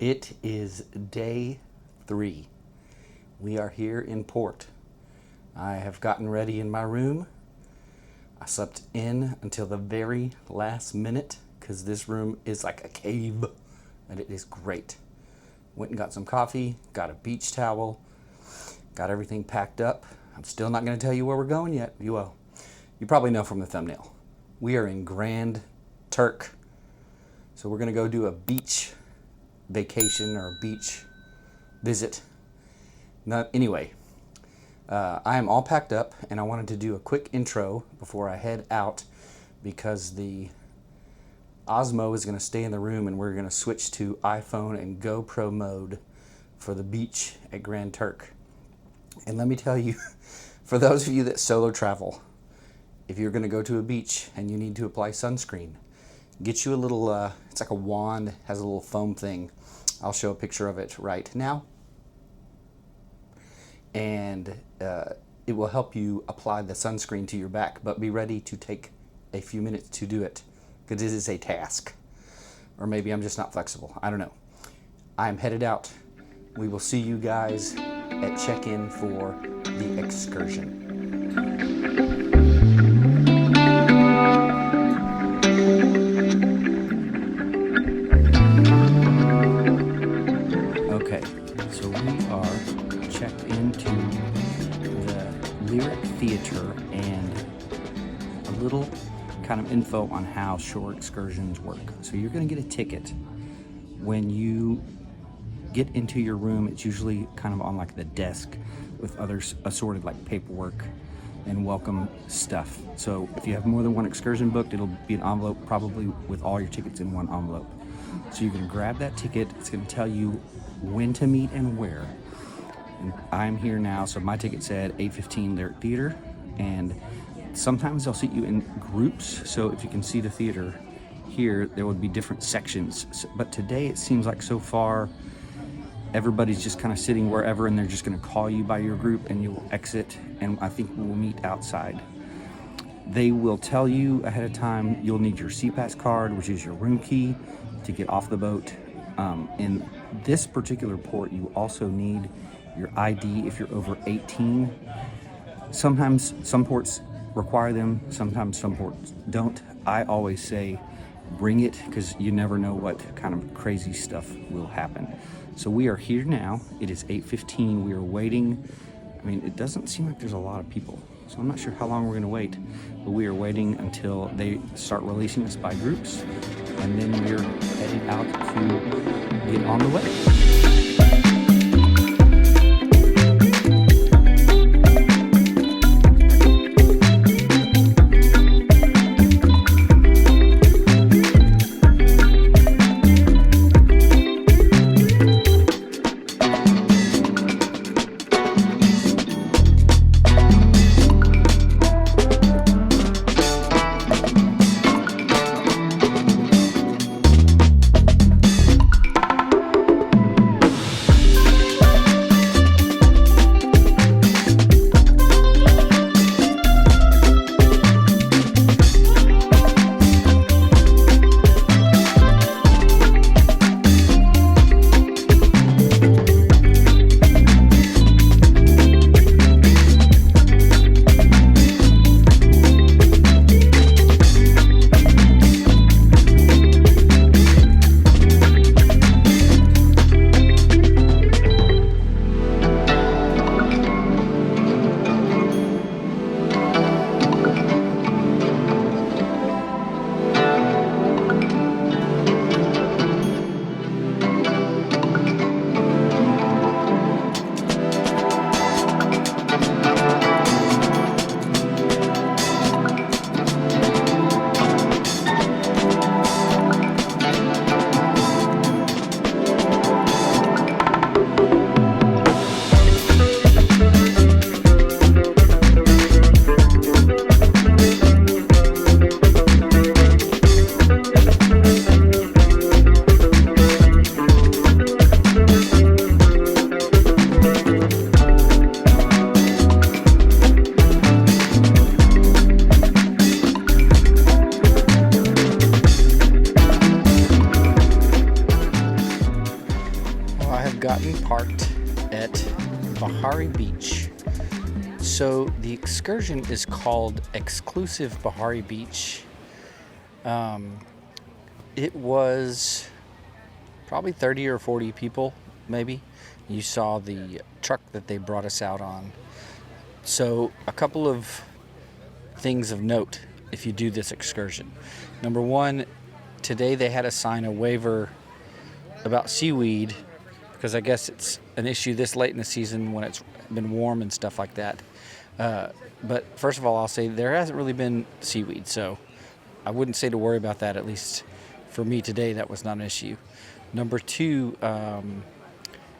It is day 3. We are here in Port. I have gotten ready in my room. I slept in until the very last minute because this room is like a cave and it is great. Went and got some coffee, got a beach towel, got everything packed up. I'm still not going to tell you where we're going yet. You probably know from the thumbnail. We are in Grand Turk. So we're going to go do a beach vacation or a beach visit. Anyway, I am all packed up and I wanted to do a quick intro before I head out because the Osmo is going to stay in the room and we're going to switch to iPhone and GoPro mode for the beach at Grand Turk. And let me tell you, for those of you that solo travel, if you're going to go to a beach and you need to apply sunscreen, get you a little, it's like a wand, has a little foam thing. I'll show a picture of it right now. And it will help you apply the sunscreen to your back, but be ready to take a few minutes to do it because it is a task. Or maybe I'm just not flexible. I don't know. I'm headed out. We will see you guys at check-in for the excursion. Okay, so we are checked into the Lyric Theater and a little kind of info on how shore excursions work. So you're going to get a ticket. When you get into your room, it's usually kind of on like the desk with other assorted like paperwork and welcome stuff. So if you have more than one excursion booked, it'll be an envelope probably with all your tickets in one envelope. So you can grab that ticket. It's going to tell you when to meet and where. And I'm here now, so my ticket said 8:15 Lyric Theater, and sometimes they'll seat you in groups. So if you can see the theater here, there would be different sections. But today it seems like so far everybody's just kind of sitting wherever, and they're just going to call you by your group and you'll exit, and I think we'll meet outside. They will tell you ahead of time you'll need your SeaPass card, which is your room key to get off the boat. In this particular port, you also need your ID if you're over 18. Sometimes some ports require them, sometimes some ports don't. I always say bring it because you never know what kind of crazy stuff will happen. So we are here now. It is 8:15. We are waiting. I mean, it doesn't seem like there's a lot of people, so I'm not sure how long we're going to wait, but we are waiting until they start releasing us by groups, and then we're headed out to get on the way. gotten parked at Bajari Beach. So the excursion is called Exclusive Bajari Beach. It was probably 30 or 40 people, maybe. You saw the truck that they brought us out on. So a couple of things of note if you do this excursion. Number one, today they had to sign a waiver about seaweed because I guess it's an issue this late in the season when it's been warm and stuff like that. But first of all, I'll say there hasn't really been seaweed, so I wouldn't say to worry about that. At least for me today, that was not an issue. Number two,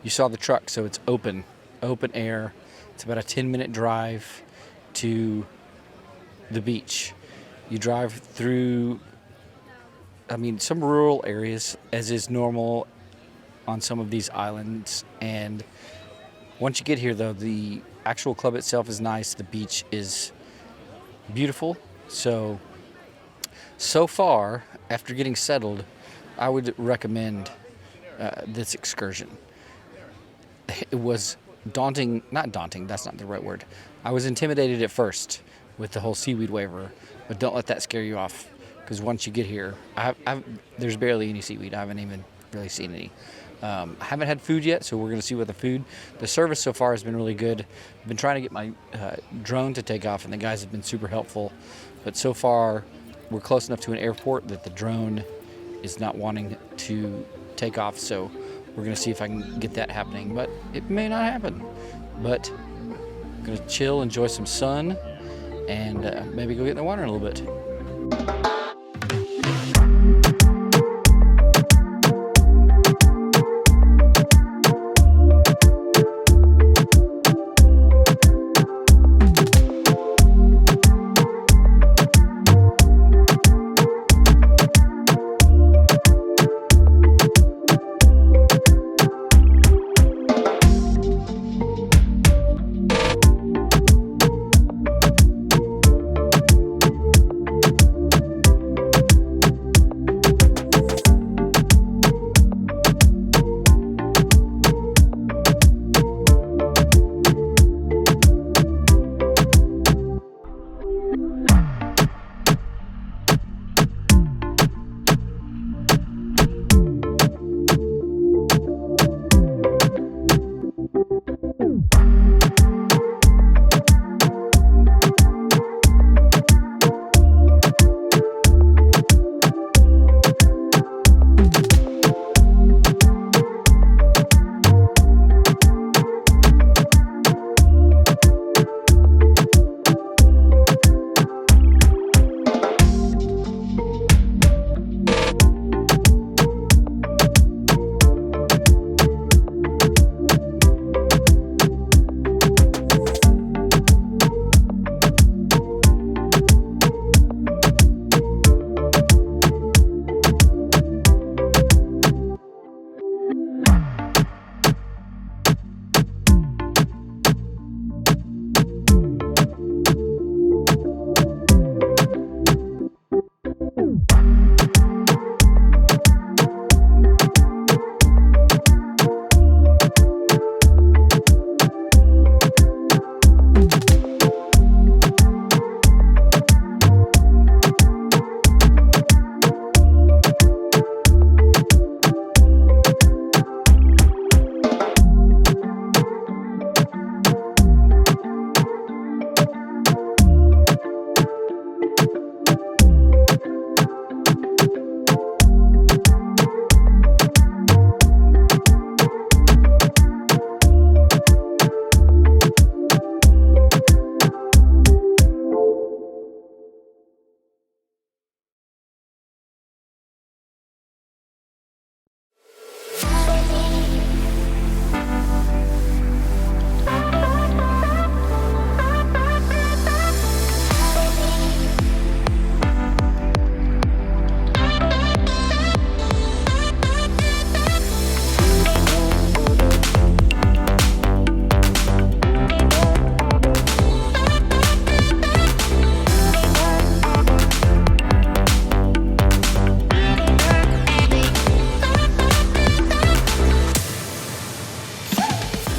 you saw the truck, so it's open air. It's about a 10-minute drive to the beach. You drive through, some rural areas, as is normal on some of these islands. And once you get here, though, the actual club itself is nice. The beach is beautiful. So far, after getting settled, I would recommend this excursion. It was daunting, not daunting, that's not the right word. I was intimidated at first with the whole seaweed waiver, but don't let that scare you off, because once you get here, there's barely any seaweed. I haven't even really seen any. I haven't had food yet, so we're going to see what the service so far has been really good. I've been trying to get my drone to take off, and the guys have been super helpful, but so far we're close enough to an airport that the drone is not wanting to take off, so we're going to see if I can get that happening, but it may not happen. But I'm going to chill, enjoy some sun, and maybe go get in the water in a little bit.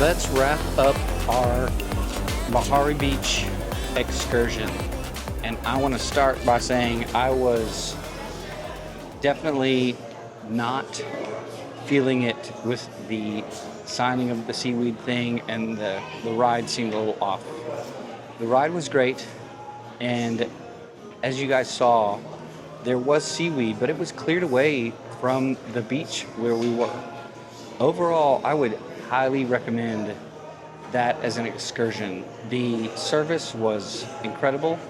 let's wrap up our Bajari Beach excursion. And I want to start by saying I was definitely not feeling it with the signing of the seaweed thing, and the ride seemed a little off. The ride was great, and as you guys saw, there was seaweed, but it was cleared away from the beach where we were. Overall, I would highly recommend that as an excursion. The service was incredible.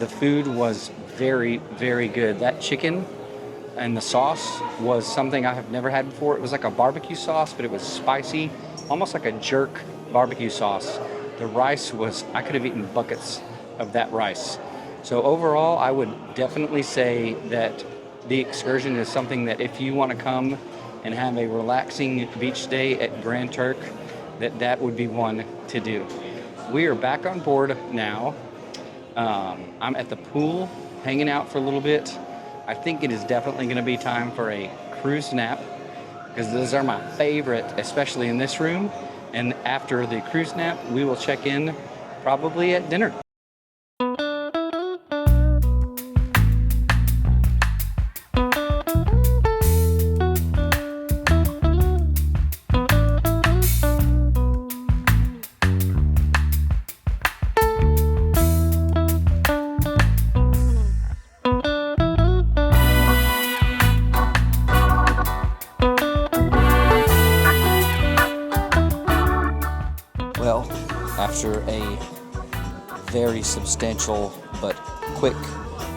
The food was very, very good. That chicken and the sauce was something I have never had before. It was like a barbecue sauce, but it was spicy, almost like a jerk barbecue sauce. The rice was, I could have eaten buckets of that rice. So overall, I would definitely say that the excursion is something that if you want to come and have a relaxing beach day at Grand Turk, that would be one to do. We are back on board now. I'm at the pool hanging out for a little bit. I think it is definitely going to be time for a cruise nap, because those are my favorite, especially in this room. And after the cruise nap, we will check in probably at dinner. Well, after a very substantial but quick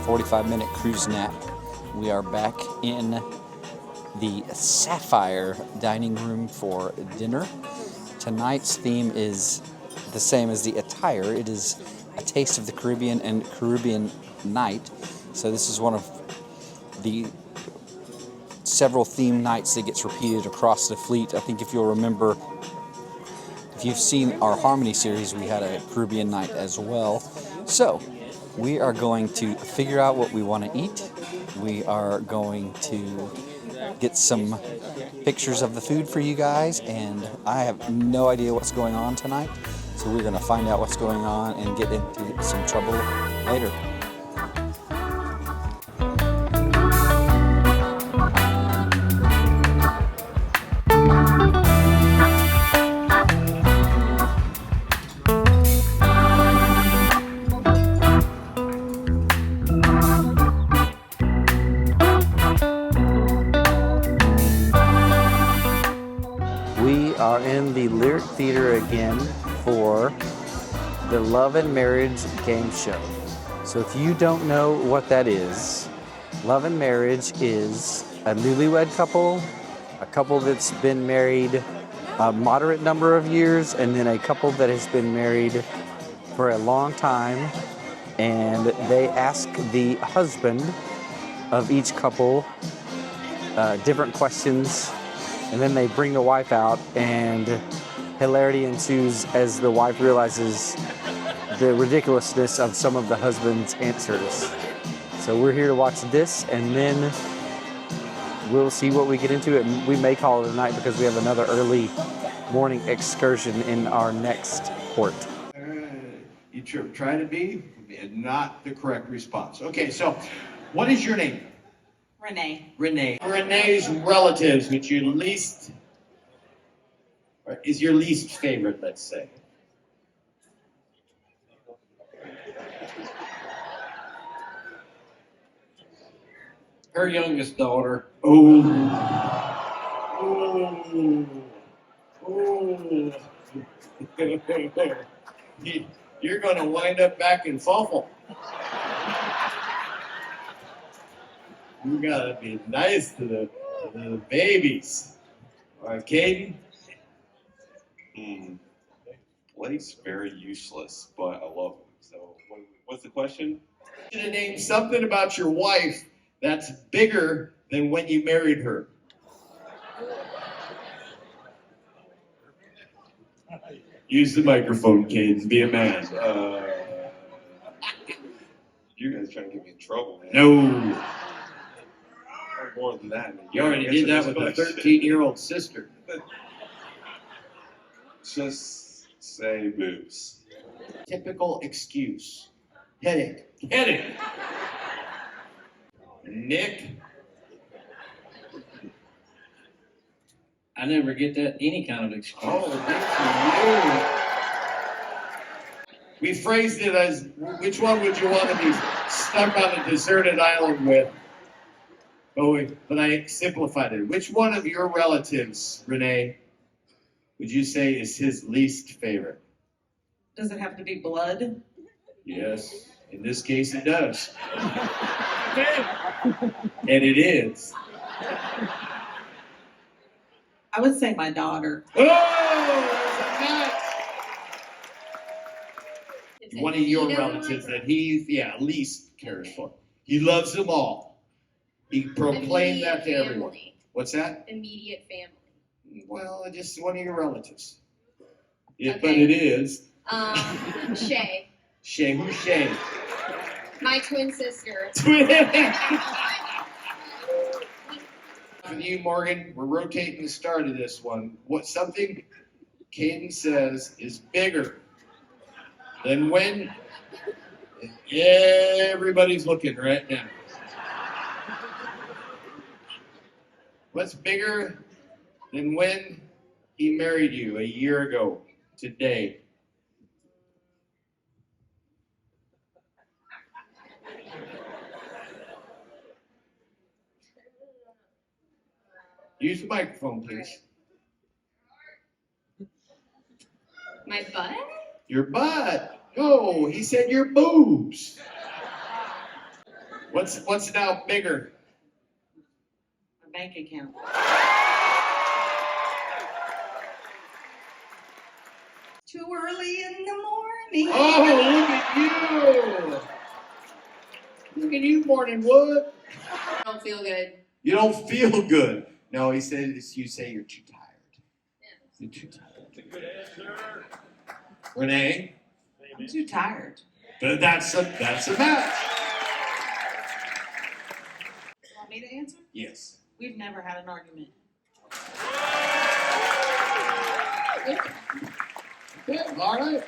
45-minute cruise nap, we are back in the Sapphire dining room for dinner. Tonight's theme is the same as the attire. It is a taste of the Caribbean and Caribbean night. So this is one of the several theme nights that gets repeated across the fleet. I think if you'll remember, if you've seen our Harmony series, we had a Caribbean night as well. So we are going to figure out what we want to eat. We are going to get some pictures of the food for you guys, and I have no idea what's going on tonight. So we're going to find out what's going on and get into some trouble later. We are in the Lyric Theater again for the Love and Marriage game show. So if you don't know what that is, Love and Marriage is a newlywed couple, a couple that's been married a moderate number of years, and then a couple that has been married for a long time, and they ask the husband of each couple different questions, and then they bring the wife out, and hilarity ensues as the wife realizes the ridiculousness of some of the husband's answers. So we're here to watch this, and then we'll see what we get into. And we may call it a night because we have another early morning excursion in our next port. You try to be not the correct response. Okay, so what is your name? Renee. Renee. Renee's relatives, which you least, or is your least favorite, let's say. Her youngest daughter. Oh. Oh. Oh. You're going to wind up back in Fawful. You gotta be nice to the babies. All right, Caden? Blake's very useless, but I love him. So, what's the question? You to name something about your wife that's bigger than when you married her. Use the microphone, Caden. Be a man. You guys trying to get me in trouble, man. No. More than that. You already did that with a 13-year-old sister. Just say boobs. Typical excuse. Headache. Headache. Nick? I never get that any kind of excuse. Oh, thank you. We phrased it as, which one would you want to be stuck on a deserted island with? But I simplified it. Which one of your relatives, Renee, would you say is his least favorite? Does it have to be blood? Yes, in this case it does. And it is. I would say my daughter. Oh, there's a match. One of your relatives that he, least cares for. He loves them all. He proclaimed that to everyone. What's that? Immediate family. Well, just one of your relatives. Yeah, Okay. but it is. Shay. Shay, who's Shay? My twin sister. For you, Morgan, we're rotating the start of this one. What something Caden says is bigger than when everybody's looking right now. What's bigger than when he married you a year ago today? Use the microphone, please. My butt? Your butt. No, he said your boobs. What's now bigger? My bank account. Too early in the morning. Oh, look at you. Look at you, Morning Wood. I don't feel good. You don't feel good. No, he said you say you're too tired. You're too tired. Renee? I'm too tired. But that's a match. You want me to answer? Yes. We've never had an argument. Yeah, all right.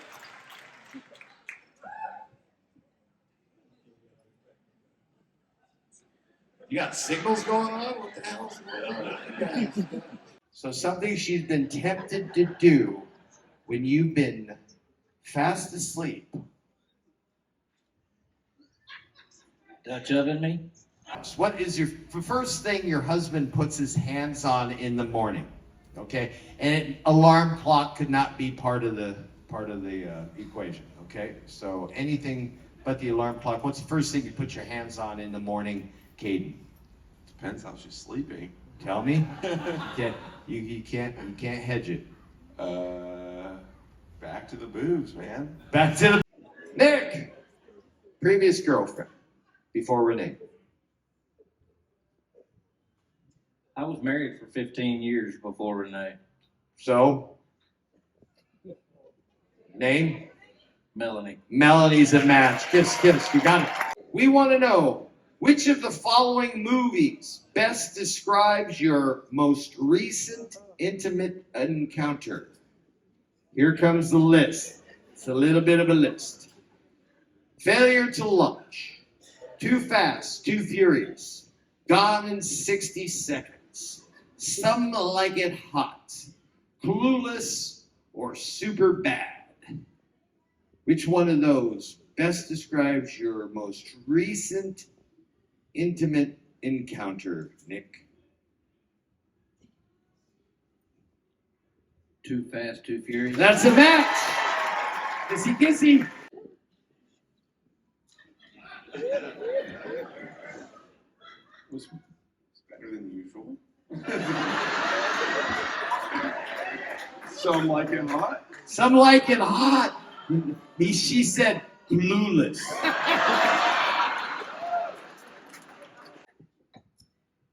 You got signals going on? What the hell's going on? So something she's been tempted to do when you've been fast asleep. Dutch oven me? What is your first thing your husband puts his hands on in the morning? Okay, and alarm clock could not be part of the equation. Okay, so anything but the alarm clock. What's the first thing you put your hands on in the morning, Caden? Depends how she's sleeping. Tell me. You can't hedge it. Back to the boobs, man. Back to the Nick. Previous girlfriend before Renee. I was married for 15 years before Renee. So name? Melanie. Melanie's a match. Kiss. You got it. We want to know which of the following movies best describes your most recent intimate encounter. Here comes the list. It's a little bit of a list. Failure to Launch, Too Fast, Too Furious, Gone in 60 Seconds, Some Like It Hot, Clueless, or Super Bad. Which one of those best describes your most recent intimate encounter, Nick? Too Fast, Too Furious. That's a match. Kissy. Was better than usual. Some like it hot. Some like it hot. She said clueless.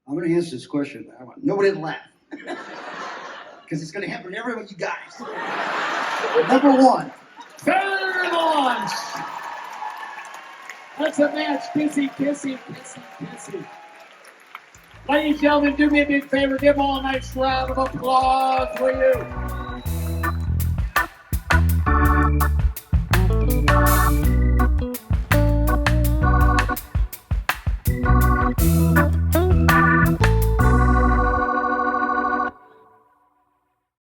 I'm going to answer this question. I want nobody to laugh. Because it's going to happen to every one of you guys. Number one. Fair launch. That's a match. Kissy. Ladies and gentlemen, do me a big favor. Give them all a nice round of applause, will you? Bye.